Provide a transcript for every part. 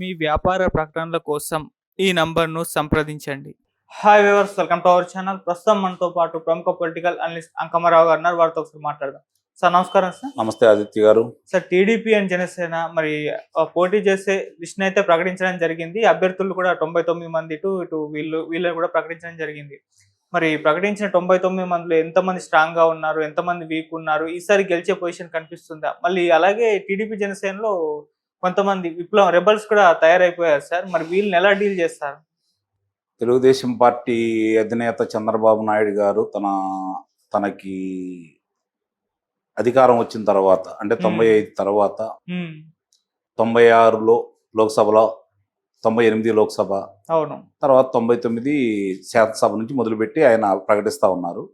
మీ వ్యాపార ప్రకటనల కోసం ఈ నంబర్ను సంప్రదించండి. Hi viewers, welcome to our channel. ప్రస్తుతం మనతో పాటు ప్రముఖ పొలిటికల్ అనలిస్ట్ అంకమరావు గారు ఉన్నారు. వారితో ఒకసారి మాట్లాడదాం. సార్ నమస్కారం సార్. నమస్తే ఆదిత్య గారు. సార్, టీడీపీ అండ్ జనసేన మరి పోటీ చేసే లిస్ట్ అయితే ప్రకటించడం జరిగింది. అభ్యర్థులు కూడా 99 మంది ఇటు వీళ్ళు కూడా ప్రకటించడం జరిగింది. మరి ప్రకటించిన 99 మందిలో ఎంతమంది స్ట్రాంగ్ గా ఉన్నారు, ఎంతమంది వీక్ ఉన్నారు, ఈసారి గెలిచే పొజిషన్ కనిపిస్తుందా? మళ్ళీ అలాగే టీడీపీ జనసేనలో కొంతమంది విప్లవం రెబల్స్ కూడా తయారైపోయారు సార్. మరి వీళ్ళని ఎలా డీల్ చేస్తారు? తెలుగుదేశం పార్టీ అధినేత చంద్రబాబు నాయుడు గారు తనకి అధికారం వచ్చిన తర్వాత అంటే 95 తర్వాత 96లో లోక్సభలో, 98 లోక్సభ, అవును, తర్వాత 99 శాసనసభ నుంచి మొదలుపెట్టి ఆయన ప్రకటిస్తా ఉన్నారు.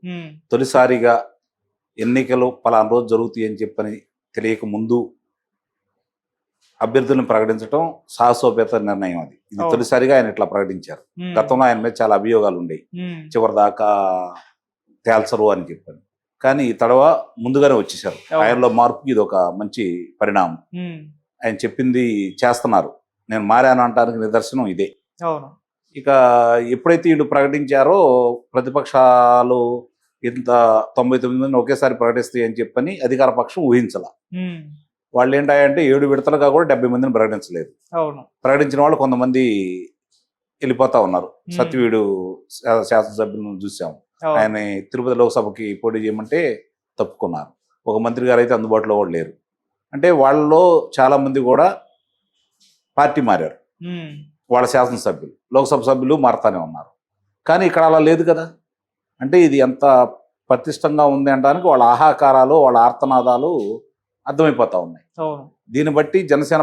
తొలిసారిగా ఎన్నికలు పలానా రోజు జరుగుతాయి అని చెప్పని తెలియక ముందు అభ్యర్థులను ప్రకటించడం సాహసోపేత నిర్ణయం. ఇది తొలిసారిగా ఆయన ఇట్లా ప్రకటించారు. గతంలో ఆయన మీద చాలా అభియోగాలు ఉండేవి, చివరి దాకా తేల్చరు అని చెప్పాను. కానీ తడవ ముందుగానే వచ్చేసారు. ఆయనలో మార్పుకి ఇది ఒక మంచి పరిణామం. ఆయన చెప్పింది చేస్తున్నారు. నేను మారాను అంటానికి నిదర్శనం ఇదే. ఇక ఎప్పుడైతే వీళ్ళు ప్రకటించారో ప్రతిపక్షాలు ఇంత 99 మంది ఒకేసారి ప్రకటిస్తాయి అని చెప్పని అధికార పక్షం ఊహించాల. వాళ్ళు ఏంటంటే 7 విడతలుగా కూడా 70 మందిని ప్రకటించలేదు. ప్రకటించిన వాళ్ళు కొంతమంది వెళ్ళిపోతా ఉన్నారు. సత్యవీడు శాసనసభ్యులను చూసాము. ఆయన తిరుపతి లోక్సభకి పోటీ చేయమంటే తప్పుకున్నారు. ఒక మంత్రి గారు అయితే అందుబాటులో కూడా లేరు. అంటే వాళ్ళలో చాలా మంది కూడా పార్టీ మారారు. వాళ్ళ శాసనసభ్యులు, లోక్సభ సభ్యులు మారుతానే ఉన్నారు. కానీ ఇక్కడ అలా లేదు కదా. అంటే ఇది ఎంత పటిష్టంగా ఉంది అనడానికి వాళ్ళ ఆహాకారాలు, వాళ్ళ ఆర్తనాదాలు అర్థమైపోతా ఉన్నాయి. దీన్ని బట్టి జనసేన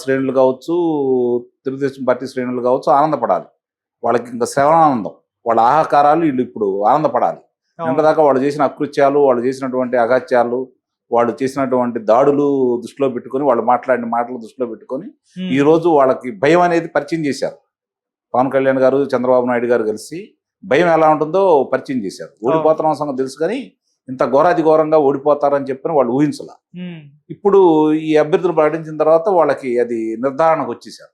శ్రేణులు కావచ్చు, తెలుగుదేశం పార్టీ శ్రేణులు కావచ్చు ఆనందపడాలి. వాళ్ళకి ఇంకా శ్రవణానందం, వాళ్ళ ఆహాకారాలు వీళ్ళు ఇప్పుడు ఆనందపడాలి. ఇంతదాకా వాళ్ళు చేసిన అకృత్యాలు, వాళ్ళు చేసినటువంటి అగాత్యాలు, వాళ్ళు చేసినటువంటి దాడులు దృష్టిలో పెట్టుకొని, వాళ్ళు మాట్లాడిన మాటలు దృష్టిలో పెట్టుకొని ఈ రోజు వాళ్ళకి భయం అనేది పరిచయం చేశారు. పవన్ కళ్యాణ్ గారు, చంద్రబాబు నాయుడు గారు కలిసి భయం ఎలా ఉంటుందో పరిచయం చేశారు. ఓడిపోతున్న సంగతి తెలుసు కానీ ఇంత ఘోరాది ఘోరంగా ఓడిపోతారని చెప్పని వాళ్ళు ఊహించలా. ఇప్పుడు ఈ అభ్యర్థులు ప్రకటించిన తర్వాత వాళ్ళకి అది నిర్ధారణకు వచ్చేసారు.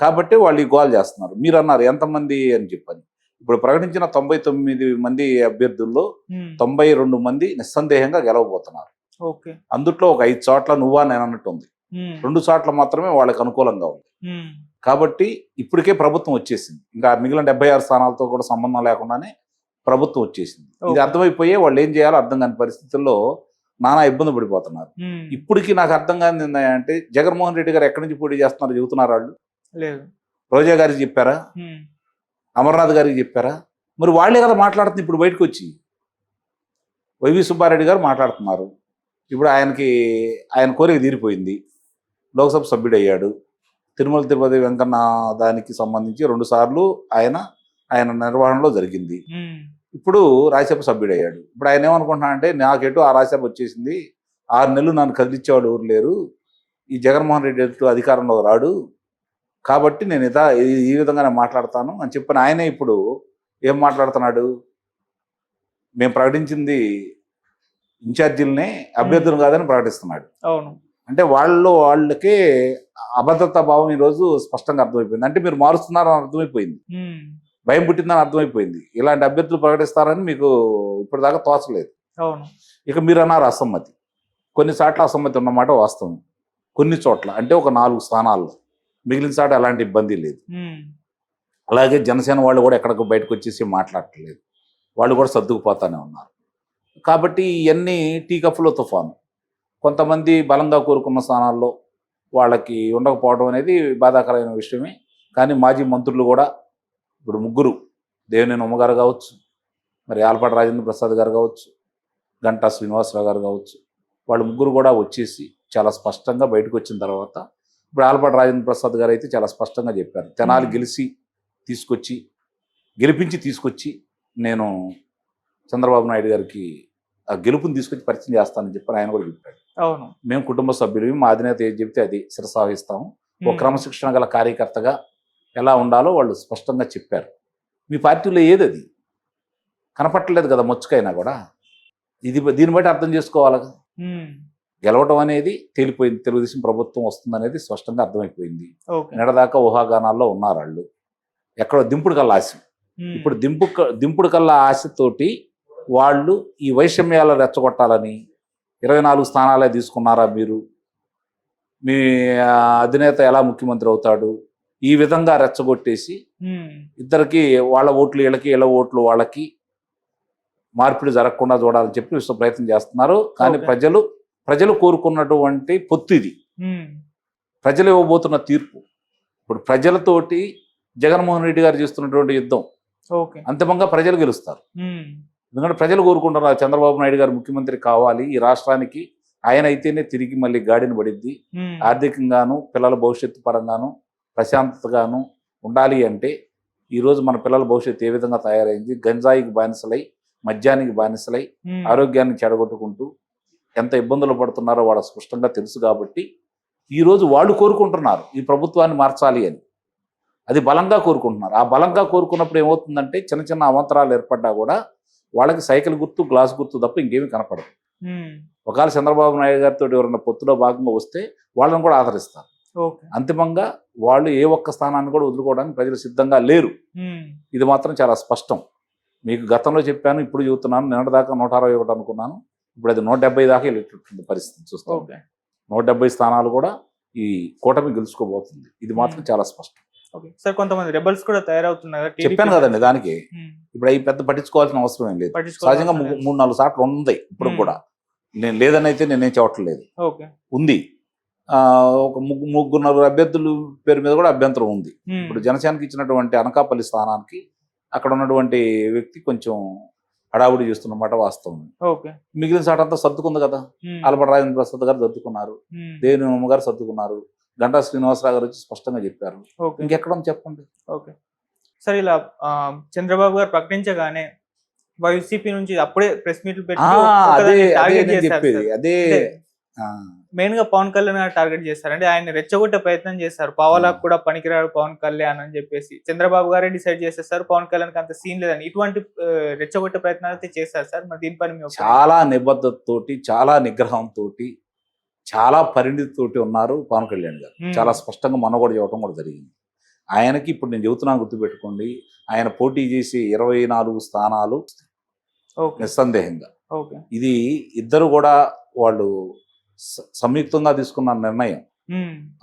కాబట్టి వాళ్ళు ఈ గోల్ చేస్తున్నారు. మీరు అన్నారు ఎంతమంది అని చెప్పని. ఇప్పుడు ప్రకటించిన 99 మంది అభ్యర్థుల్లో 92 మంది నిస్సందేహంగా గెలవబోతున్నారు. అందుట్లో ఒక 5 చోట్ల నువ్వా నేను అన్నట్టు ఉంది. 2 చోట్ల మాత్రమే వాళ్ళకి అనుకూలంగా ఉంది. కాబట్టి ఇప్పటికే ప్రభుత్వం వచ్చేసింది. ఇంకా మిగిలిన 76 స్థానాలతో కూడా సంబంధం లేకుండానే ప్రభుత్వం వచ్చేసింది. ఇది అర్థమైపోయే వాళ్ళు ఏం చేయాలో అర్థం కాని పరిస్థితుల్లో నానా ఇబ్బంది పడిపోతున్నారు. ఇప్పటికీ నాకు అర్థం కాని ఏంటంటే జగన్మోహన్ రెడ్డి గారు ఎక్కడి నుంచి పోటీ చేస్తున్నారు చెబుతున్నారు. వాళ్ళు రోజా గారికి చెప్పారా, అమర్నాథ్ గారికి చెప్పారా? మరి వాళ్ళే కదా మాట్లాడుతుంది. ఇప్పుడు బయటకు వచ్చి వైవి సుబ్బారెడ్డి గారు మాట్లాడుతున్నారు. ఇప్పుడు ఆయన కోరిక తీరిపోయింది, లోక్సభ సభ్యుడు అయ్యాడు. తిరుమల తిరుపతి వెంకన్న దానికి సంబంధించి 2 సార్లు ఆయన నిర్వహణలో జరిగింది. ఇప్పుడు రాజ్యసభ సభ్యుడు అయ్యాడు. ఇప్పుడు ఆయన ఏమనుకుంటున్నాడంటే నాకెటు ఆ రాజ్యసభ వచ్చేసింది, 6 నెలలు నన్ను కదిలిచ్చేవాడు ఎవరు లేరు, ఈ జగన్మోహన్ రెడ్డి ఎటు అధికారంలో రాడు, కాబట్టి నేను ఈ విధంగానే మాట్లాడతాను అని చెప్పిన ఆయనే ఇప్పుడు ఏం మాట్లాడుతున్నాడు, మేము ప్రకటించింది ఇన్ఛార్జీలనే అభ్యర్థులు కాదని ప్రకటిస్తున్నాడు. అంటే వాళ్ళకే అభద్రతా భావం ఈరోజు స్పష్టంగా అర్థమైపోయింది. అంటే మీరు మారుస్తున్నారని అర్థమైపోయింది, భయం పుట్టిందని అర్థమైపోయింది. ఇలాంటి అభ్యర్థులు ప్రకటిస్తారని మీకు ఇప్పటిదాకా తోచలేదు. ఇక మీరు అన్నారు అసమ్మతి. కొన్ని చోట్ల అసమ్మతి ఉన్నమాట వాస్తవం. కొన్ని చోట్ల అంటే ఒక 4 స్థానాల్లో, మిగిలిన చోట ఎలాంటి ఇబ్బంది లేదు. అలాగే జనసేన వాళ్ళు కూడా ఎక్కడికి బయటకు వచ్చేసి మాట్లాడట్లేదు. వాళ్ళు కూడా సర్దుకుపోతానే ఉన్నారు. కాబట్టి ఇవన్నీ టీ కప్పులో తుఫాను. కొంతమంది బలంగా కోరుకున్న స్థానాల్లో వాళ్ళకి ఉండకపోవడం అనేది బాధాకరమైన విషయమే. కానీ మాజీ మంత్రులు కూడా ఇప్పుడు 3 దేవినేని ఉమ్మ గారు కావచ్చు, మరి ఆలపాటి రాజేంద్ర ప్రసాద్ గారు కావచ్చు, గంటా శ్రీనివాసరావు గారు కావచ్చు, వాళ్ళు 3 కూడా వచ్చేసి చాలా స్పష్టంగా బయటకు వచ్చిన తర్వాత ఇప్పుడు ఆలపాటి రాజేంద్ర ప్రసాద్ గారు అయితే చాలా స్పష్టంగా చెప్పారు, తెనాలి గెలిపించి తీసుకొచ్చి నేను చంద్రబాబు నాయుడు గారికి ఆ గెలుపుని తీసుకొచ్చి పరిచయం చేస్తానని చెప్పి ఆయన కూడా చెప్పాడు. మేము కుటుంబ సభ్యులు, మా అధినేత ఏది చెప్తే అది శిరసావహిస్తాము, ఒక క్రమశిక్షణ గల కార్యకర్తగా ఎలా ఉండాలో వాళ్ళు స్పష్టంగా చెప్పారు. మీ పార్టీలో ఏది కనపట్టలేదు కదా, మొచ్చుకైనా కూడా. దీన్ని బట్టి అర్థం చేసుకోవాలి. గెలవడం అనేది తేలిపోయింది. తెలుగుదేశం ప్రభుత్వం వస్తుందనేది స్పష్టంగా అర్థమైపోయింది. ఓకే. నిన్నదాకా ఊహాగానాల్లో ఉన్నారు వాళ్ళు. ఎక్కడో దింపుడు కల్లా ఆశ. ఇప్పుడు దింపుడు కల్లా ఆశతోటి వాళ్ళు ఈ వైషమ్యాలు రెచ్చగొట్టాలని 24 స్థానాలే తీసుకున్నారా మీరు, మీ అధినేత ఎలా ముఖ్యమంత్రి అవుతాడు, ఈ విధంగా రెచ్చగొట్టేసి ఇద్దరికి వాళ్ళ ఓట్లు వీళ్ళకి, వీళ్ళ ఓట్లు వాళ్ళకి మార్పిడి జరగకుండా చూడాలని చెప్పి విశ్వ ప్రయత్నం చేస్తున్నారు. కానీ ప్రజలు కోరుకున్నటువంటి పొత్తు ఇది. ప్రజలు ఇవ్వబోతున్న తీర్పు. ఇప్పుడు ప్రజలతోటి జగన్మోహన్ రెడ్డి గారు చేస్తున్నటువంటి యుద్ధం అంతిమంగా ప్రజలు గెలుస్తారు. ఎందుకంటే ప్రజలు కోరుకుంటున్నారు చంద్రబాబు నాయుడు గారు ముఖ్యమంత్రి కావాలి, ఈ రాష్ట్రానికి ఆయన అయితేనే తిరిగి మళ్ళీ గాడిన పడిద్ది, ఆర్థికంగాను పిల్లల భవిష్యత్తు పరంగాను ప్రశాంతతగాను ఉండాలి. అంటే ఈరోజు మన పిల్లల భవిష్యత్తు ఏ విధంగా తయారైంది, గంజాయికి బానిసలై, మద్యానికి బానిసలై, ఆరోగ్యాన్ని చెడగొట్టుకుంటూ ఎంత ఇబ్బందులు పడుతున్నారో వాళ్ళకి స్పష్టంగా తెలుసు. కాబట్టి ఈరోజు వాళ్ళు కోరుకుంటున్నారు ఈ ప్రభుత్వాన్ని మార్చాలి అని. అది బలంగా కోరుకుంటున్నారు. ఆ బలంగా కోరుకున్నప్పుడు ఏమవుతుందంటే చిన్న చిన్న అవంతరాలు ఏర్పడ్డా కూడా వాళ్ళకి సైకిల్ గుర్తు, గ్లాస్ గుర్తు తప్ప ఇంకేమీ కనపడదు. ఒకవేళ చంద్రబాబు నాయుడు గారితో ఎవరన్నా పొత్తులో భాగంగా వస్తే వాళ్ళని కూడా ఆదరిస్తారు. అంతిమంగా వాళ్ళు ఏ ఒక్క స్థానాన్ని కూడా వదులుకోవడానికి ప్రజలు సిద్ధంగా లేరు. ఇది మాత్రం చాలా స్పష్టం. మీకు గతంలో చెప్పాను, ఇప్పుడు చెబుతున్నాను. నిన్నటిదాకా 161 అనుకున్నాను, ఇప్పుడు అది 170 దాకా వెళ్ళేటటువంటి పరిస్థితి చూస్తాం. 170 స్థానాలు కూడా ఈ కూటమి గెలుచుకోబోతుంది. ఇది మాత్రం చాలా స్పష్టం. సార్ కొంతమంది రెబల్స్ కూడా తయారవుతున్నారు. చెప్పాను కదండి, దానికి ఇప్పుడు అవి పెద్ద పట్టించుకోవాల్సిన అవసరం ఏం లేదు. సహజంగా 3-4 సార్లు ఉంది ఇప్పుడు కూడా. నేను లేదని అయితే నేనేం చెప్పట్లేదు, ఉంది. ఒక 3-4 అభ్యర్థుల పేరు మీద కూడా అభ్యంతరం ఉంది. ఇప్పుడు జనసేనకి ఇచ్చినటువంటి అనకాపల్లి స్థానానికి అక్కడ ఉన్నటువంటి వ్యక్తి కొంచెం హడావుడి చేస్తున్నమాట వాస్తవం. మిగిలిన సాటంతా సర్దుకుంది కదా. ఆలపాటి రాజేంద్ర ప్రసాద్ గారు సర్దుకున్నారు, దేవినేని గారు సర్దుకున్నారు, గంటా శ్రీనివాసరావు గారు వచ్చి స్పష్టంగా చెప్పారు. ఇంకెక్కడ చెప్పండి. సరే, ఇలా చంద్రబాబు గారు ప్రకటించగానే వైసీపీ నుంచి అప్పుడే ప్రెస్ మీట్లు పెట్టి అదే మెయిన్ గా పవన్ కళ్యాణ్ గారు టార్గెట్ చేశారు. అంటే ఆయన రెచ్చగొట్టే ప్రయత్నం చేశారు. పావలాకు కూడా పనికిరాడు పవన్ కళ్యాణ్ అని చెప్పేసి చంద్రబాబు గారే డిసైడ్ చేసేస్తారు పవన్ కళ్యాణ్ కి అంత సీన్ లేదని. ఇటువంటి రెచ్చగొట్టే ప్రయత్నాలు అయితే చేశారు సార్. మరి దీనిపైన చాలా నిబద్ధతతోటి, చాలా నిగ్రహంతో, చాలా పరిణితితోటి ఉన్నారు పవన్ కళ్యాణ్ గారు. చాలా స్పష్టంగా మొన్న కూడా చెప్పడం కూడా జరిగింది. ఆయనకి ఇప్పుడు నేను చెబుతున్నాను, గుర్తుపెట్టుకోండి, ఆయన పోటీ చేసి 24 స్థానాలు నిస్సందేహంగా. ఇది ఇద్దరు కూడా వాళ్ళు సంయుక్తంగా తీసుకున్న నిర్ణయం,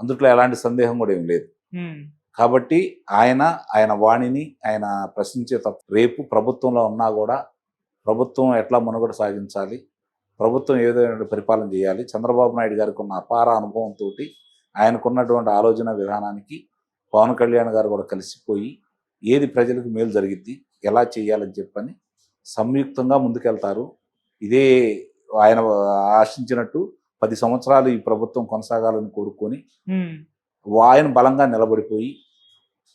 అందుట్లో ఎలాంటి సందేహం కూడా ఏం లేదు. కాబట్టి ఆయన వాణిని ఆయన ప్రశ్నించే రేపు ప్రభుత్వంలో ఉన్నా కూడా ప్రభుత్వం ఎట్లా మనుగడ సాగించాలి, ప్రభుత్వం ఏ విధమైన పరిపాలన చేయాలి, చంద్రబాబు నాయుడు గారికి ఉన్న అపార అనుభవంతో ఆయనకున్నటువంటి ఆలోచన విధానానికి పవన్ కళ్యాణ్ గారు కూడా కలిసిపోయి ఏది ప్రజలకు మేలు జరిగిద్ది, ఎలా చేయాలని చెప్పని సంయుక్తంగా ముందుకెళ్తారు. ఇదే ఆయన ఆశించినట్టు 10 సంవత్సరాలు ఈ ప్రభుత్వం కొనసాగాలని కోరుకొని ఆయన బలంగా నిలబడిపోయి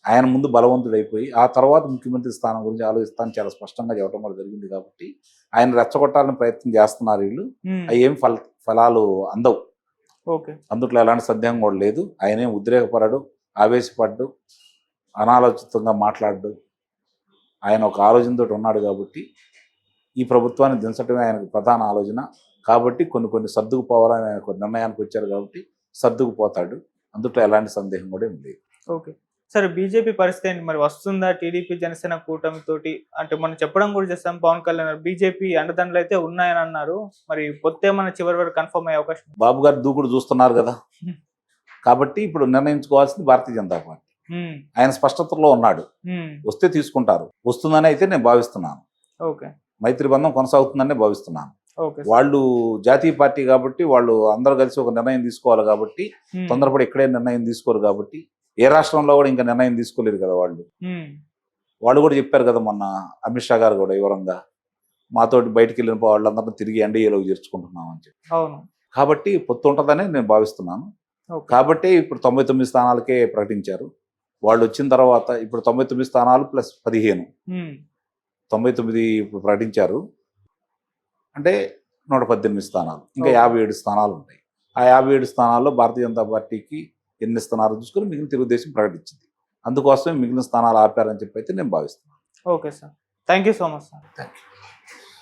ఆయన ముందు బలవంతుడైపోయి ఆ తర్వాత ముఖ్యమంత్రి స్థానం గురించి ఆలోచిస్తాను చాలా స్పష్టంగా చెప్పడం కూడా జరిగింది. కాబట్టి ఆయన రెచ్చగొట్టాలని ప్రయత్నం చేస్తున్నారు వీళ్ళు. అవి ఏం ఫలాలు అందవు. అందుట్లో ఎలాంటి సందేహం కూడా లేదు. ఆయనేం ఉద్రేకపడడు, ఆవేశపడ్డు, అనాలోచితంగా మాట్లాడు. ఆయన ఒక ఆలోచనతో ఉన్నాడు. కాబట్టి ఈ ప్రభుత్వాన్ని దించడమే ఆయనకు ప్రధాన ఆలోచన. కాబట్టి కొన్ని సర్దుకుపోవాలని ఆయన ఒక నిర్ణయానికి వచ్చారు. కాబట్టి సర్దుకుపోతాడు, అందుట్లో ఎలాంటి సందేహం కూడా ఏం లేదు. సరే, బీజేపీ పరిస్థితి ఏంటి మరి? వస్తుందా టీడీపీ జనసేన కూటమి తోటి? అంటే మనం చెప్పడం కూడా చేస్తాం, పవన్ కళ్యాణ్ బీజేపీ అండదండలు అయితే ఉన్నాయని అన్నారు. మరి పొత్తే మన చివరి వరకు కన్ఫర్మ్ అయ్యే అవకాశం? బాబు గారు దూకుడు చూస్తున్నారు కదా, కాబట్టి ఇప్పుడు నిర్ణయించుకోవాల్సింది భారతీయ జనతా పార్టీ. ఆయన స్పష్టతలో ఉన్నాడు, వస్తే తీసుకుంటారు. వస్తుందని అయితే నేను భావిస్తున్నాను. మైత్రి బంధం కొనసాగుతుందనే భావిస్తున్నాను. వాళ్ళు జాతీయ పార్టీ కాబట్టి వాళ్ళు అందరూ కలిసి ఒక నిర్ణయం తీసుకోవాలి. కాబట్టి తొందరపడి ఇక్కడే నిర్ణయం తీసుకోరు. కాబట్టి ఏ రాష్ట్రంలో కూడా ఇంకా నిర్ణయం తీసుకోలేరు కదా వాళ్ళు కూడా చెప్పారు కదా మొన్న అమిత్ షా గారు కూడా వివరంగా, మాతోటి బయటికి వెళ్ళిన వాళ్ళందరూ తిరిగి ఎన్డీఏలోకి చేర్చుకుంటున్నాం అని చెప్పి. కాబట్టి పొత్తు ఉంటుందని నేను భావిస్తున్నాను. కాబట్టి ఇప్పుడు 99 స్థానాలకే ప్రకటించారు. వాళ్ళు వచ్చిన తర్వాత ఇప్పుడు 99 స్థానాలు ప్లస్ 15, 99 ఇప్పుడు ప్రకటించారు. అంటే 118 స్థానాలు, ఇంకా 57 స్థానాలు ఉంటాయి. ఆ 57 స్థానాల్లో భారతీయ జనతా పార్టీకి ఎన్ని స్థానాలు చూసుకొని మిగిలిన తెలుగుదేశం ప్రకటించింది. అందుకోసమే మిగిలిన స్థానాలు ఆపారని చెప్పి అయితే నేను భావిస్తున్నాను. Okay sir, thank you so much sir. Thank you.